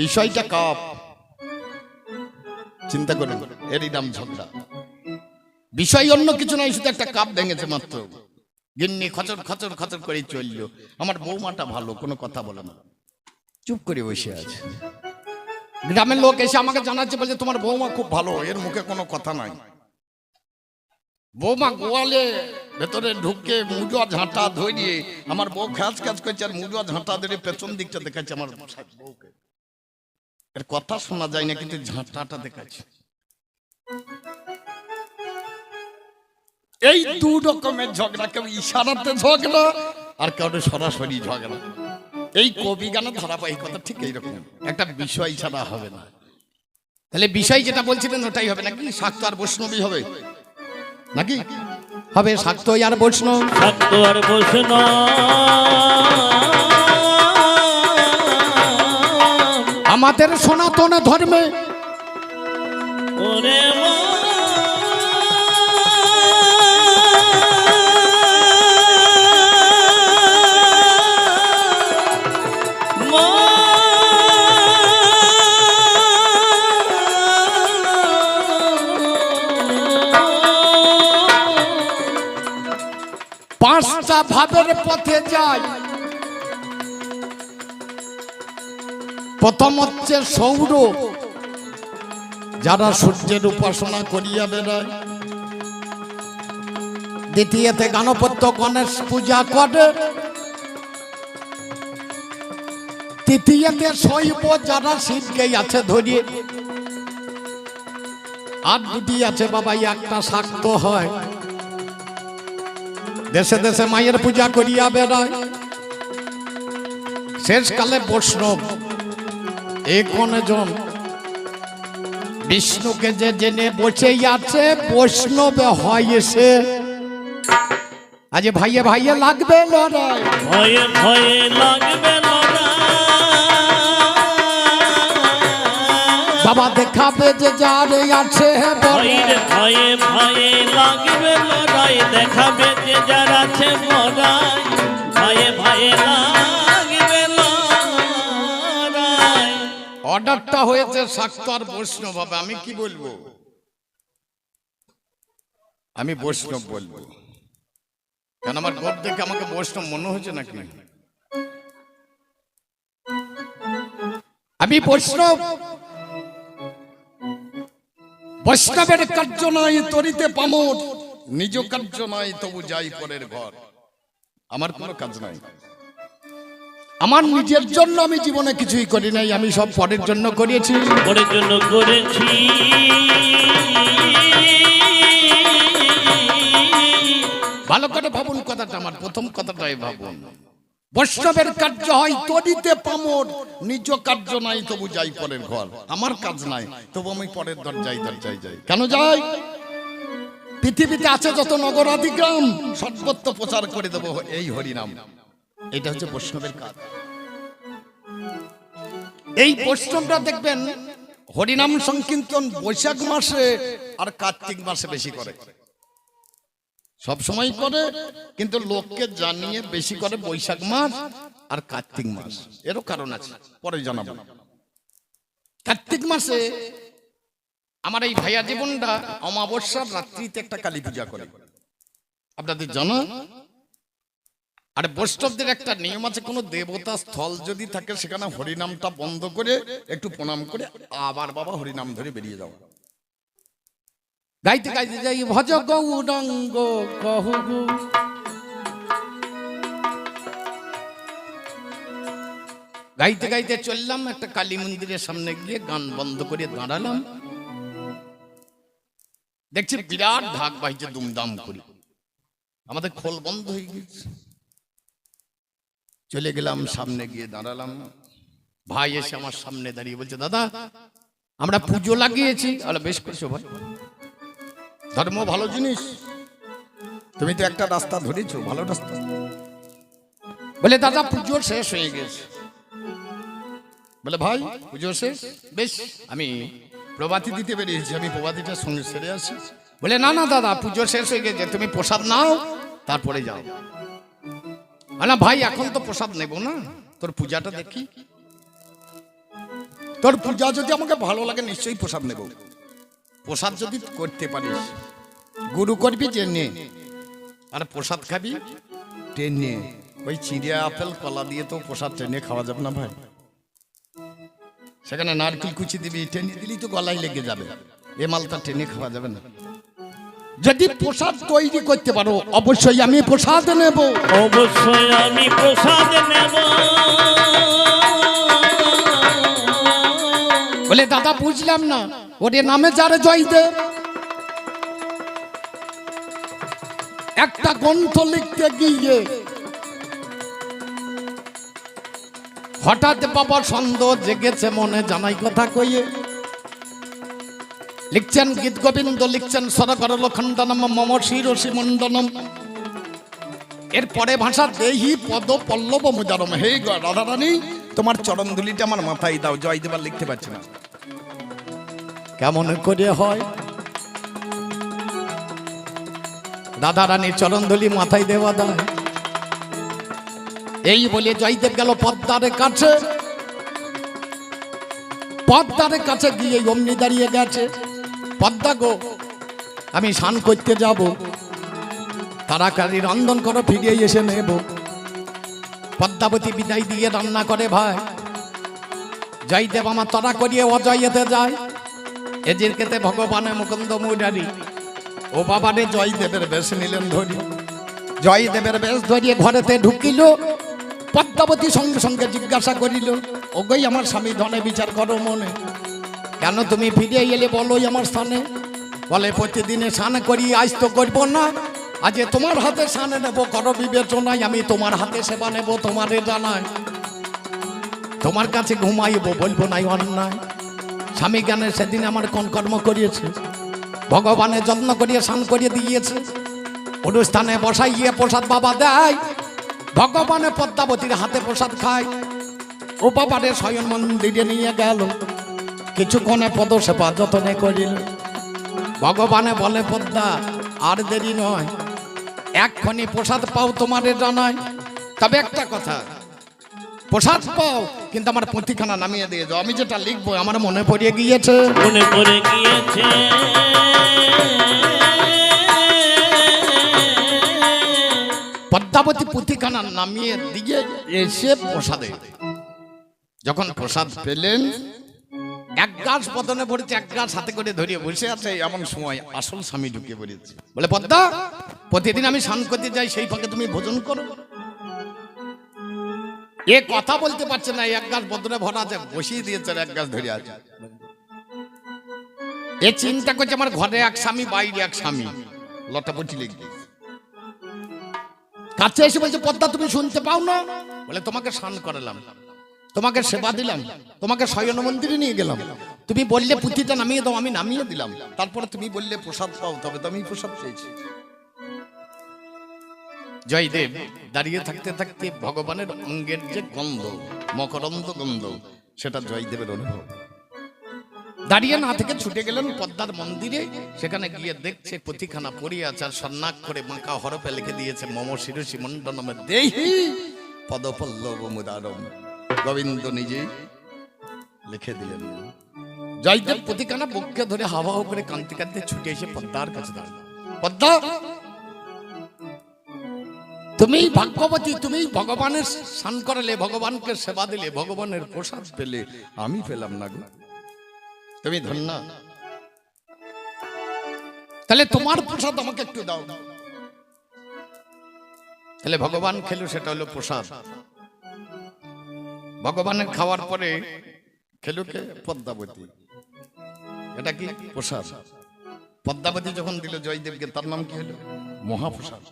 বিষয়টা কাপ, চিন্তা করুন, এরই নাম ঝগড়া। বিষয় অন্য কিছু নয়, শুধু একটা কাপ ভেঙেছে মাত্র। গিন্নি খচর খচর খচর করে চললো। আমার বৌমাটা ভালো, কোনো কথা বলে না, চুপ করে বসে আছে। গ্রামের লোক এসে আমাকে জানাচ্ছে, বলছে তোমার বৌমা খুব ভালো, এর মুখে কোনো কথা নাই। বৌমা গোয়ালে ভেতরে ঢুকে মুজো ঝাঁটা ধরিয়ে আমার বউ খ্যাচ খ্যাচ করছে, আর মুজো ঝাঁটা ধরে পেছন দিকটা দেখাচ্ছে আমার বউকে। এর কথা শোনা যায় না, কিন্তু ঝাঁটাটা দেখাচ্ছে। এই দু রকমের ঝগড়া, কেউ ইশারাতে ঝগড়া আর কেউ সরাসরি ঝগড়া। এই কবি গানের ধারাবাহিকতা ঠিক এইরকম, একটা বিষয় ছাড়া হবে না। তাহলে বিষয় যেটা বলছিলেন ওটাই হবে নাকি? শাক্ত আর বৈষ্ণবী হবে নাকি? হবে শাক্ত আর বৈষ্ণব, শাক্ত আর বৈষ্ণব। আমাদের সনাতন ধর্মে ওরে পাঁচটা ভাবের পথে যায়। প্রথম হচ্ছে সৌর, যারা সূর্যের উপাসনা করিয়া বেড়ায়। দ্বিতীয়তে গণপত্য, গণেশ পূজা করে। তৃতীয়তে শৈব, যারা শিবকে আছে ধরিয়ে। আর দুটি আছে বাবা, একটা শাক্ত হয়, দেশে দেশে মায়ের পূজা করিয়া বেড়ায়। শেষকালে বৈষ্ণব, জন বিষ্ণুকে যে জেনে বসে আছে বৈষ্ণব হয় সে। আজ ভাইয়ে ভাইয়ে লাগবে লড়াই, ভয়ে ভয়ে লাগবে বাবা দেখাবে যে যার আছে। ভয়ে ভয়ে ভয়ে লাগবে লড়াই, দেখাবে যে যার আছে বড়াই। ভয়ে ভয়ে লাগবে লড়াই। অর্ডারটা হয়েছে শাক্ত আর বৈষ্ণব হবে। আমি কি বলবো? আমি বৈষ্ণব বলবো, কেন আমার গোপ দেখে আমাকে বৈষ্ণব মনে হচ্ছে নাকি? আমি বৈষ্ণব। বৈষ্ণবের কার্য নাই তরিতে পামর, নিজ কার্য নাই তবু যাই পরের ঘর। আমার কোনো কাজ নাই, আমার নিজের জন্য আমি জীবনে কিছুই করি নাই, আমি সব পরের জন্য করিয়েছি, পরের জন্য করেছি। ভালো করে ভাবুন কথাটা, আমার প্রথম কথাটাই ভাবুন। বৈষ্ণবের কার্য হয় তরিতে পামর, নিজ কার্য নাই তবু যাই পরের ঘর। আমার কাজ নাই তবু আমি পরের দরজায় দরজায় যাই। কেন যাই? পৃথিবীতে আছে যত নগরাদি গ্রাম, সর্বত্র প্রচার করে দেবো এই হরিনাম। এটা হচ্ছে বৈষ্ণবের কাজ। এই বৈষ্ণবরা দেখবেন হরিনাম সংকীর্তন বৈশাখ মাসে আর কার্তিক মাসে বেশি করে। সব সময় করে, কিন্তু লোককে জানিয়ে বেশি করে বৈশাখ মাস আর কার্তিক মাস। এরও কারণ আছে, পরে জানাবো। কার্তিক মাসে আমার এই ভাইয়া জীবনটা অমাবস্যার রাত্রিতে একটা কালী পূজা করে, আপনাদের জানা? আর বৈষ্ণবদের একটা নিয়ম আছে, কোনো দেবতা স্থল যদি থাকে সেখানে হরিনামটা বন্ধ করে একটু প্রণাম করে আবার বাবা হরিনাম ধরে বেরিয়ে যাও। গাইতে গাইতে যাই ভজ গৌরাঙ্গ কহু। গাইতে গাইতে চললাম, একটা কালী মন্দিরের সামনে গিয়ে গান বন্ধ করে দাঁড়ালাম। দেখছি বিরাট ঢাক বাজছে দুমদাম করে, আমাদের খোল বন্ধ হয়ে গেছে। চলে গেলাম, সামনে গিয়ে দাঁড়ালাম। ভাই এসে আমার সামনে দাঁড়িয়ে বলছে, দাদা আমরা পুজো লাগিয়েছি। আরে বেশ করছো ভাই, ধর্ম ভালো জিনিস, তুমি তো একটা রাস্তা ধরেছো, ভালো রাস্তা। বলে দাদা পুজো শেষ হয়ে গেছে। বলে ভাই পুজো শেষ, বেশ আমি প্রভাতী দিতে বেরিয়েছি, আমি প্রভাতীটার সঙ্গে সেরে আসি। বলে না না দাদা পুজো শেষ হয়ে গেছে, তুমি প্রসাদ নাও তারপরে যাও। না ভাই এখন তো প্রসাদ নেব না, তোর পূজাটা দেখি। তোর পূজা যদি আমাকে ভালো লাগে নিশ্চয়ই প্রসাদ নেব। প্রসাদ যদি করতে পারিস, গুরু করবি টেনে, আর প্রসাদ খাবি টেনে। ওই চিড়ে আপেল কলা দিয়ে তো প্রসাদ টেনে খাওয়া যাবে না ভাই। সেখানে নারকেল কুচি দিবি, টেনে দিলি তো গলায় লেগে যাবে। এ মালটা টেনে খাওয়া যাবে না। যদি প্রসাদ তৈরি করতে পারো অবশ্যই আমি প্রসাদ নেব। অবশ্যই আমি প্রসাদ নেব। বলে দাদা বুঝলাম না, ওরে নামে যারে জয়দেব, একটা গ্রন্থ লিখতে গিয়ে হঠাৎ বাবা সন্দেহ জেগেছে মনে, জানাই কথা কইয়ে লিখছেন গীত গোবিন্দ, লিখছেন সরকরল খণ্ডনম মম শিরসি মণ্ডনম। এরপরে ভাষা দেহি পদ পল্লব মুদারম। হে রাধারানী, তোমার চরণ ধুলিটা আমার মাথায় দাও। জয় দেবার লিখতে পারছি না, কেমন করে হয়? রাধারানীর চরণ ধুলি মাথায় দেওয়া দেয়। এই বলে জয়দেব গেল পদ্মার কাছে। পদ্মার কাছে গিয়ে অমনি দাঁড়িয়ে গেছে, পদ্মা গো আমি স্নান করতে যাব, তাড়াতাড়ি রন্ধন করো, ফিরিয়ে এসে নেব। পদ্মাবতী বিদায় দিয়ে রান্না করে ভাই। জয়দেব আমার তরা করিয়ে অজয়েতে যায়। এজির কেতে ভগবানের মুকুন্দ মুরারি ও বাবারে জয়দেবের বেশ নিলেন ধরি। জয়দেবের বেশ ধরিয়ে ঘরেতে ঢুকিল। পদ্মাবতী সঙ্গে সঙ্গে জিজ্ঞাসা করিল, ওগোই আমার স্বামী ধনে বিচার করো মনে, কেন তুমি ফিরে এলে বলোই আমার স্থানে? বলে প্রতিদিনে স্নান করি, আজ তো করবো না, আজ তোমার হাতে স্নানে নেবো, করো বিবেচনায়, আমি তোমার হাতে সেবা নেব। তোমারে জানাই তোমার কাছে ঘুমাইব, বলবো নাই অন্যায়। স্বামী জ্ঞানে সেদিন আমার কোন কর্ম করিয়েছে, ভগবানের যত্ন করিয়ে স্নান করিয়ে দিয়েছে। অনুষ্ঠানে বসাই গিয়ে প্রসাদ বাবা দেয়, ভগবানের পদ্মাবতীর হাতে প্রসাদ খায়। ও বাবারে শয়ন মন্দিরে নিয়ে গেল, কিছুক্ষণে পদ সেবা যতনে করিল। ভগবানে বলে পদ্মা আর দেরি নয়, এক্ষণি প্রসাদ পাও তোমারে জানায়। তবে একটা কথা, প্রসাদ পাও কিন্তু আমার পুঁথিখানা নামিয়ে দিয়ে যাও। আমি যেটা লিখবো আমার মনে পড়ে গিয়েছে, মনে পড়ে গিয়েছে। পদ্মাবতী পুঁথিখানা নামিয়ে দিয়ে এসে প্রসাদে, যখন প্রসাদ পেলেন, এক গাছ বদনে পড়েছে, এক গাছ হাতে করে ধরিয়ে বসে আছে। এমন সময় আসল স্বামী ঢুকে পড়েছে। বলে পদ্মা, প্রতিদিন আমি স্নান করতে যাই, সেই ফাঁকে তুমি ভোজন করো। এ কথা বলতে পারছে না, এক গাছ বদনে ভরা আছে, বসিয়ে দিয়েছে, এক গাছ ধরে আছে। এ চিন্তা করছে আমার ঘরে এক স্বামী, বাইরে এক স্বামী, লটাপটি লিখবে। কাছে এসে বলছে, পদ্মা তুমি শুনতে পাও না? বলে তোমাকে স্নান করালাম, তোমাকে সেবা দিলাম, তোমাকে শয়ন মন্দিরে নিয়ে গেলাম, তুমি বললে পুঁথিটা নামিয়ে দাও, আমি নামিয়ে দিলাম। তারপরে তুমি বললে প্রসাদ পাও, তবে তো আমি প্রসাদ পেয়েছি। জয়দেব দাঁড়িয়ে থাকতে থাকতে ভগবানের অঙ্গের যে গন্ধ, মকরন্দ গন্ধ, সেটা জয়দেবের অনুভব। দাঁড়িয়ে না থেকে ছুটে গেলেন পদ্মার মন্দিরে। সেখানে গিয়ে দেখছে পুঁথিখানা পড়িয়ে আছে, আর সন্ন্যাক করে বাঁকা হরফে লিখে দিয়েছে মম শিরসি মণ্ডনমে দেহি পদপল্লব মুদারম। গোবিন্দ নিজে লিখে দিলেন। জয়দেব পুঁথিখানা বুকে ধরে হাওয়া করে কাঁদতে কাঁদতে ছুটে এসে পদ্মার কাছে দাঁড়ালেন। পদ্মা, তুমি ভাগ্যবতী, তুমি ভগবানের স্নান করালে, ভগবানকে সেবা দিলে, ভগবানের প্রসাদ পেলে, আমি পেলাম না গো, তুমি ধন্য। তাহলে তোমার প্রসাদ আমাকে একটু দাও। তাহলে ভগবান খেলো, সেটা হলো প্রসাদ। ভগবানের খাওয়ার পরে খেলো কে? পদ্মাবতী। এটা কি? প্রসাদ। পদ্মাবতী যখন দিল জয়দেবকে, তার নাম কি হলো? মহাপ্রসাদ।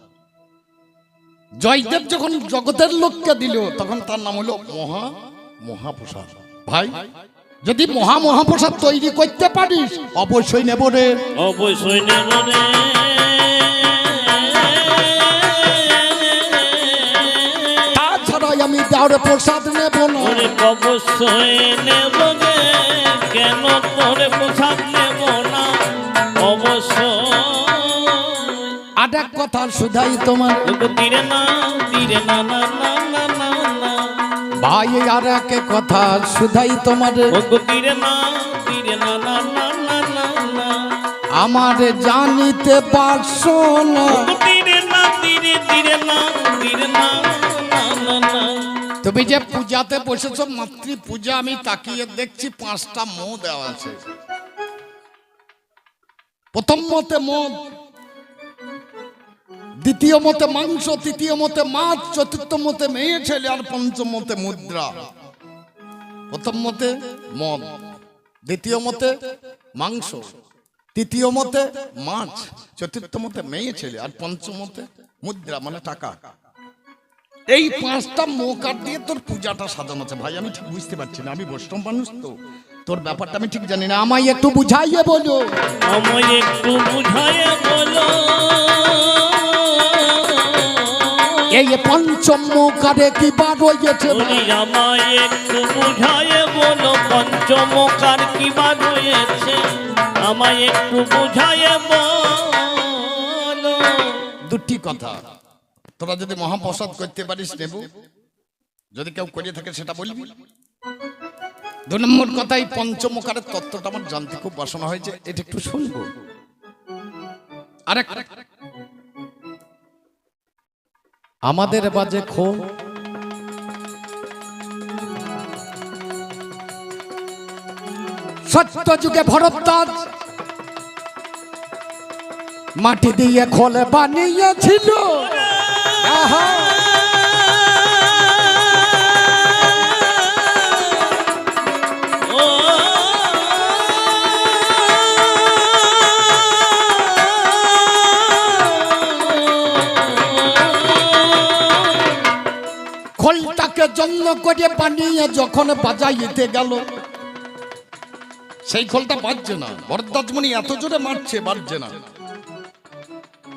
জয়দেব যখন জগতের লোককে দিল, তখন তার নাম হলো মহাপ্রসাদ। ভাই, যদি মহাপ্রসাদ তৈরি করতে পারিস অবশ্যই নেব রে, অবশ্যই নেব রে। তাছাড়াই আমি দেওয়ার প্রসাদ নেব না। অবশ্যই নেব রে, কেন তোরে প্রসাদ নেব না? অবশ্যই। আর এক কথা শুধাই তোমার, দিরে না, দিরে না, না না না না না, ভাই আর এক কথা শুধাই তোমার, ও গো তীরে না না না না না না, আমার জানিতে পারছো না। ও গো তীরে না না না না না। তুমি যে পূজাতে বসেছো, মাতৃ পূজা, আমি তাকিয়ে দেখছি 5টা মোহ দেওয়া আছে। প্রথম মতে মদ, দ্বিতীয় মতে মাংস, তৃতীয় মতে মাছ, চতুর্থ মতে মেয়ে ছেলে, আর পঞ্চম মতে মুদ্রা। প্রথম মতে মদ, দ্বিতীয় মতে মাংস, তৃতীয় মতে মাছ, চতুর্থ মতে মেয়ে ছেলে, আর পঞ্চম মতে মুদ্রা মানে টাকা। এই 5টা মোকার দিয়ে তোর পূজাটা সাজানো আছে। ভাই আমি ঠিক বুঝতে পারছি না, আমি বৈষ্ণব মানুষ তো, তোর ব্যাপারটা আমি ঠিক জানি না, আমায় একটু বুঝাইয়ে বলো। আমায় একটু বুঝাইয়ে বলো, এই পঞ্চম মোকারে কি বার হয়েছে? বলি আমায় একটু বুঝাইয়ে বলো, পঞ্চমকার কি বার হয়েছে, আমায় একটু বুঝাইয়ে বলো। দুটি কথা, তোরা যদি মহাপ্রসাদ করতে পারিস নেব, যদি কেউ করে থাকে সেটা বলবি। 2 নম্বর কথা, এই পঞ্চমকারের তত্ত্বটা আমার জানতে খুব বাসনা হয়েছে, এটা একটু শুনবো। আরেক আমাদের বাজে খো, সত্য যুগে ভরদ্বাজ মাটি দিয়ে খোলে বানিয়েছিল। আহা! খোলটাকে জন্য করে বানিয়ে যখন বাজাইতে গেল, সেই খোলটা বাজছে না, ভরদ্বাজমণি এত জোরে মারছে, বাজছে না।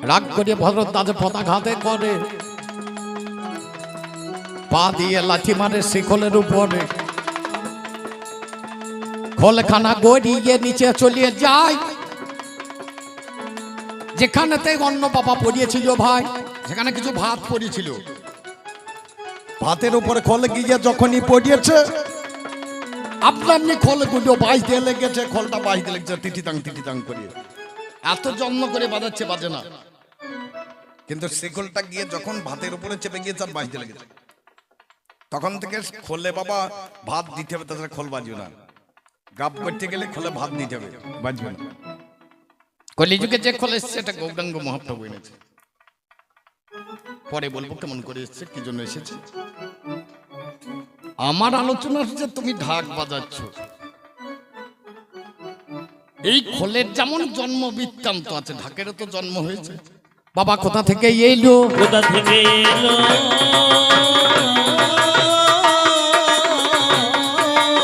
রাগ করে ভরদ্বাজ পদাঘাতে করে, পা দিয়ে লাঠি মারে শিখলের উপরে, খোলখানা গড়িয়ে নিচে চলিয়ে যায়। যেখানেতে অন্য বাবা পড়িয়েছিল ভাই, সেখানে কিছু ভাত পড়েছিল, ভাতের উপরে খোল গিয়ে যখনই পড়িয়েছে, আপনার খোলগুলো বাজতে লেগেছে, খোলটা বাজতে লেগেছে টিটিতাং করে, এত যত্ন করে বাজাচ্ছে, বাজে না। কিন্তু শিকলটা গিয়ে যখন ভাতের উপরে চেপে গিয়েছে আর বাজতে লেগেছে, তখন থেকে খোলে বাবা ভাত দিতে হবে, তাছাড়া খোল বাজবে না। গাব করতে গেলে খোলে ভাত দিতে হবে, বাজবে না। কলিযুগে যে খোল এসছে এটা গৌরাঙ্গ মহাপ্রভু এনেছে, পরে বলবো কেমন করে এসছে, কি জন্য এসেছে। আমার আলোচনা হচ্ছে তুমি ঢাক বাজাচ্ছ, এই খোলের যেমন জন্ম বৃত্তান্ত আছে, ঢাকেরও তো জন্ম হয়েছে। বাবা কোথা থেকে এলো? কোথা থেকে এলো?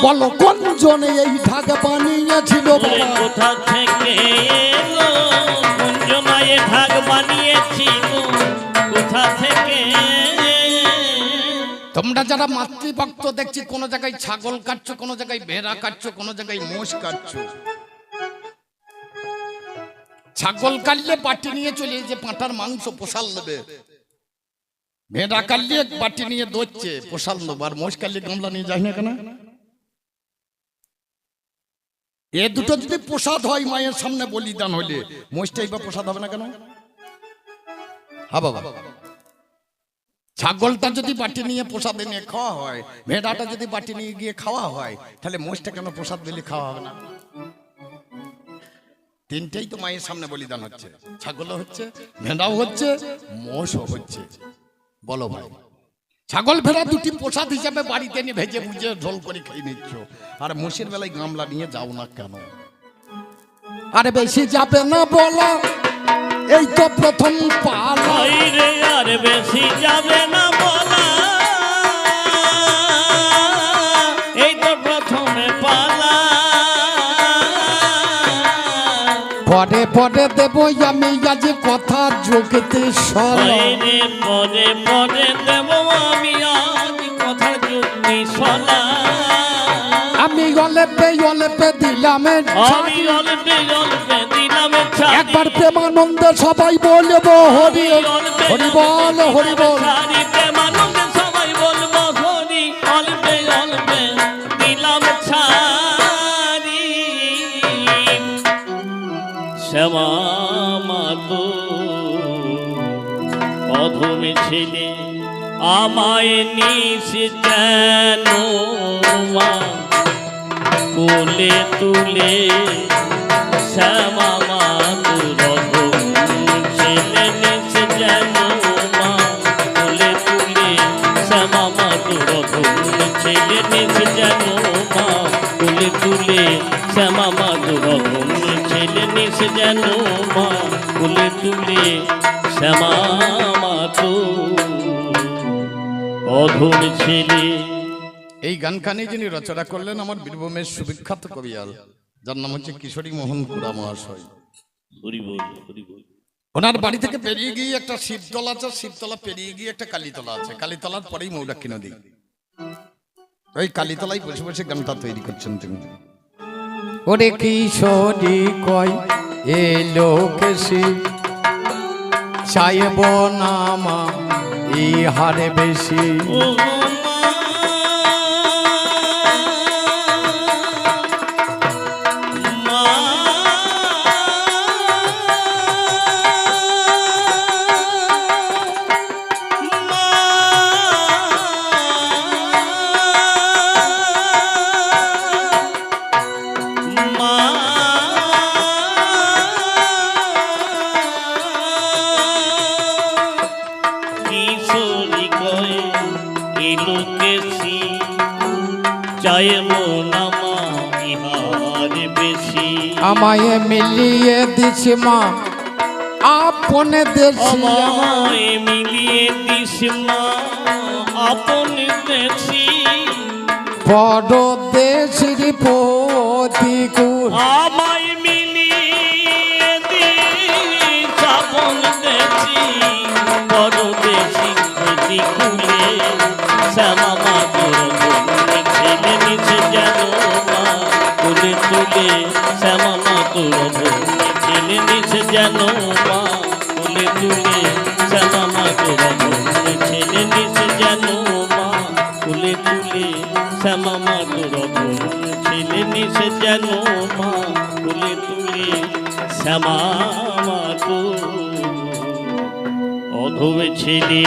বলো কোন জনে এই ঢাক বানিয়েছিল? বলে বাবা কোথা থেকে এলো? কোন জমায়ে ঢাক বানিয়েছিল? কোথা থেকে? তোমরা যারা মাতৃভক্ত দেখছি, কোন জায়গায় ছাগল কাটছো, কোন জায়গায় ভেড়া কাটছো, কোন জায়গায় মোষ কাটছো। ছাগল কাটলে বাটি নিয়ে চলে যে পাঁঠার মাংস পোষাল নেবে, ভেড়া কাটলে বাটি নিয়ে দোচ্ছে পোষাল নেবে, আর মোষ কাটলে গামলা নিয়ে যায় না কেন? এ দুটো যদি প্রসাদ হয় মায়ের সামনে বলিদান হইলে, মোষটাই বা প্রসাদ হবে না কেন? হ্যাঁ বাবা, ছাগলটা যদি বাটি নিয়ে প্রসাদে নিয়ে খাওয়া হয়, ভেড়াটা যদি বাটি নিয়ে গিয়ে খাওয়া হয়, তাহলে মোষটা কেন প্রসাদ দিলে খাওয়া হবে না? তিনটেই তো মায়ের সামনে বলিদান হচ্ছে, ছাগলও হচ্ছে, ভেড়াও হচ্ছে, মোষও হচ্ছে। বলো ভাই, ছাগল ভেড়া দুটি প্রসাদ হিসাবে বাড়িতে নিয়ে ভেজে ভুজে ঝোল করে খেয়ে নিচ্ছ, আর মোষের বেলায় গামলা নিয়ে যাও না কেন? আরে বেশি যাবে না বলা, এই তো প্রথম পালা। ওই রে আর বেশি যাবে না বলা, এই তো প্রথমে পালা। পরে পরে দেবো আমি আজ কথা যোগতে সলা। ওই রে পরে পরে দেব আমি আজ কথা যুক্তি সলা। আমি অলেপে দিলাম আমি অল্পে অল্পে দিলাম ছাড়ি। একবার প্রেমানন্দে সবাই বলবো হরি হরি বল হরি বল। প্রেমানন্দে সবাই বলবো হরি, অল্পে বলবে দিলাম ছাড়ি শ্যামা মাতো অধমে ছেলে আমায় নিস যেন মা কোলে তুলে শ্যামা মাতুর অধম ছেলে নিস যেন মা কোলে তুলে শ্যামা মাতুর অধম ছেলে নিস যেন মা কোলে তুলে শ্যামা মাতুর অধম ছেলে নিস যেন মা কোলে তুলে শ্যামা মাতো অধম ছেলে। এই গানখানি যিনি রচনা করলেন আমার বীরভূমের সুবিখ্যাত কবিয়াল, যার নাম হচ্ছে কিশোরী মোহন কুড়া মহাশয়। হরি বল হরি বল। ওনার বাড়ি থেকে পেরিয়ে গিয়ে একটা শিবতলা আছে, শিবতলা পেরিয়ে গিয়ে একটা কালীতলা আছে, কালীতলার পরেই মৌলাক্ষী নদী। ওই কালীতলায় বসে বসে গানটা তৈরি করছেন তিনি। ওরে কিশোরী কয় এ লোকেশি চাইব না মা ইহারে বেশি। ও মা কিশোরী কয় এই লোকেশি চাইব না মা ইহার বেশি। আমায় মিলিয়ে দিস মা আপন দেশি। আমায় মিলিয়ে দিস মা আপন দেশি। বড় দেশির প্রতিকূল আমায় মিলিয়ে দিস আপন দেশি। বড় দেশি প্রতিকূলে শ্যামা মাতুর অধম ছেলে নিস যেন মা কোলে তুলে শ্যামা মাতুর অধম ছেলে নিস যেন মা কোলে তুলে শ্যামা মাতুর অধম ছেলে নিস যেন মা কোলে তুলে শ্যামা মাতুর অধম ছেলে নিস যেন মা কোলে তুলে শ্যামা মাতুর অধম ছেলে।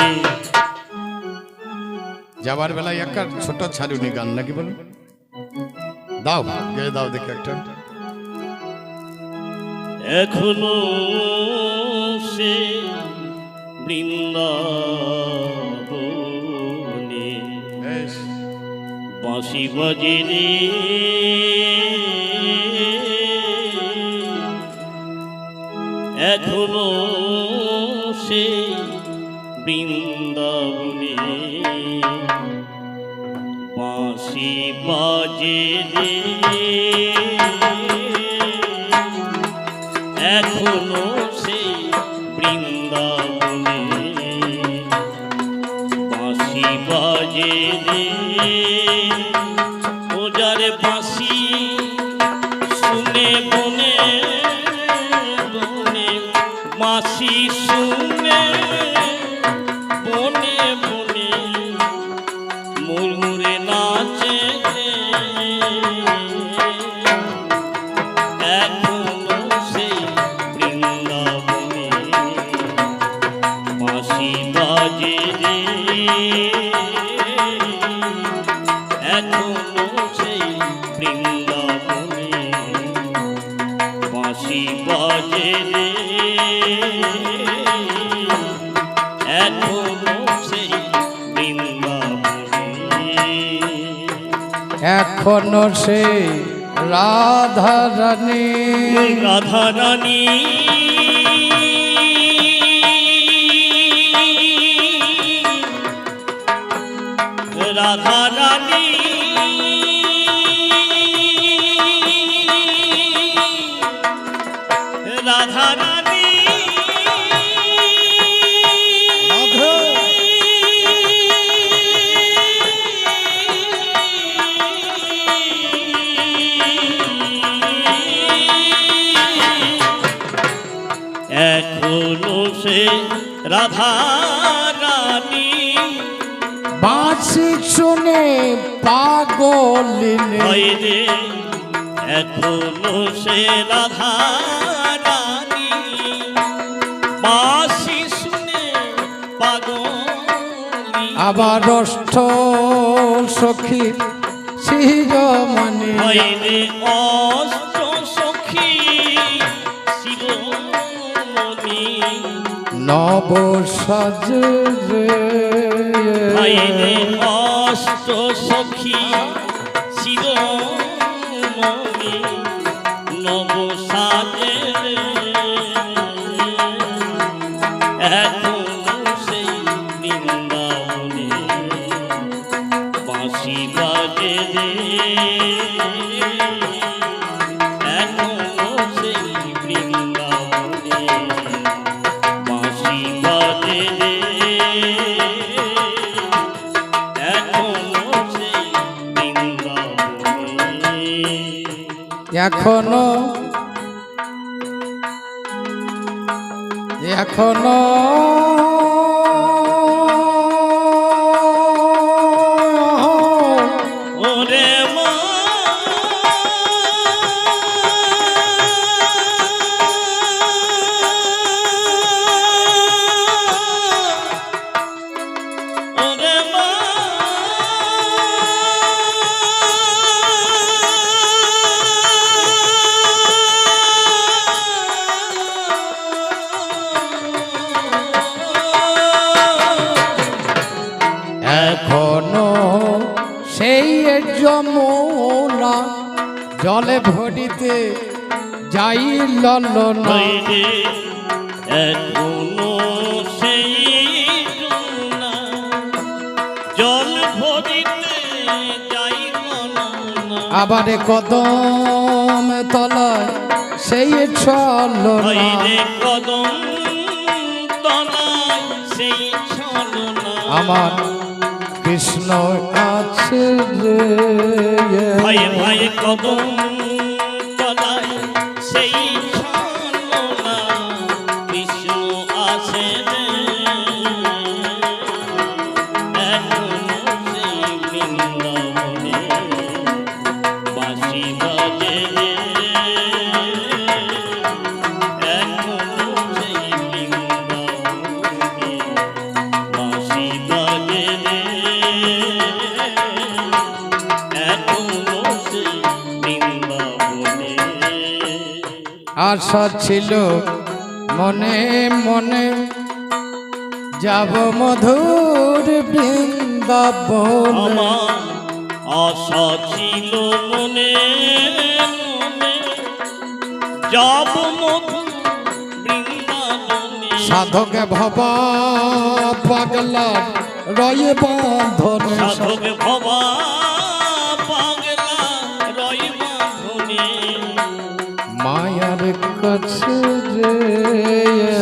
যাবার বেলায় একটা ছোট ছাড়ুনি গান নাকি বলুন, দাও গেয়ে দাও দেখে একটা। এখনো সে বৃন্দাবনে বেশ। বাঁশি বাজে রে এখনো সে বৃন্দাবনে বাঁশি বাজে রে এখনো সে বৃন্দাবনে বাঁশি বাজে রে ও যারে বাঁশি শুনে বনে বনে বাঁশি শুনে বনে বনে ময়ূরে নাচে এখনো সেই বৃন্দাবনে বাঁশি বাজে রে এখনো সেই বৃন্দাবনে বাঁশি বাজে রে এখনো সেই বৃন্দাবনে এখনো সে রাধা রানী রাধা রানী রাধা রানী রাধা রানী এখনো সে রাধা রানী বাঁশি শুনে পাগলিনী হয় রে এখনো সে রাধা রানী বাঁশি শুনে পাগলি আবার অষ্ট সখী শিরোমণি হয় রে অষ্ট সখী শিরোমণি নব সাজে হয় রে অষ্ট সখী শিরোমণি নব সাজে এখনো সেই বৃন্দাবনে বাঁশি বাজে রে এখনো সেই বৃন্দাবনে বাঁশি বাজে রে এখনো সেই বৃন্দাবনে এখনো এখনো ওরে মা ওরে মা এখনো সেই যমুনা জলে ভরিতে যাই ললনা হইরে এখনো সেই যমুনা জল ভরিতে যাইল না আবার কদম তলায় সেই ছলনা হইরে কদম তলায় সেই ছলনা আমার কৃষ্ণ আছে রে ভয়ে ভয়ে কদম তলায় সেই ছলনা কৃষ্ণ আছে রে এখনো সেই বৃন্দাবনে বাঁশি বাজে রে এখনো সেই বৃন্দাবনে বাঁশি বাজে রে এখনো সেই বৃন্দাবনে আশা ছিল মনে মনে যাব মধুর বৃন্দাবন আমার আশা ছিল মনে মনে যাব মধু বৃন্দাবনে সাধক ভবা পাগলা রয়ে বাঁধন সাধক ভবা পাগলা রয় বাঁধনে মায়ার কাছে রে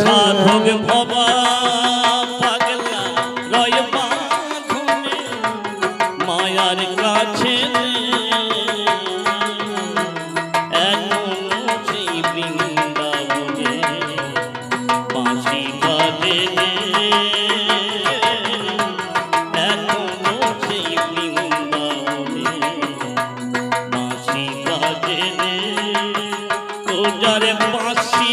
সাধক ভবা পাগলা রয় বাঁধনে মায়ার কাছে রে এখনো সেই বৃন্দাবনে বাঁশি বাজে রে এখনো সেই বৃন্দাবনে বাঁশি বাজে রে ও যারে বাঁশি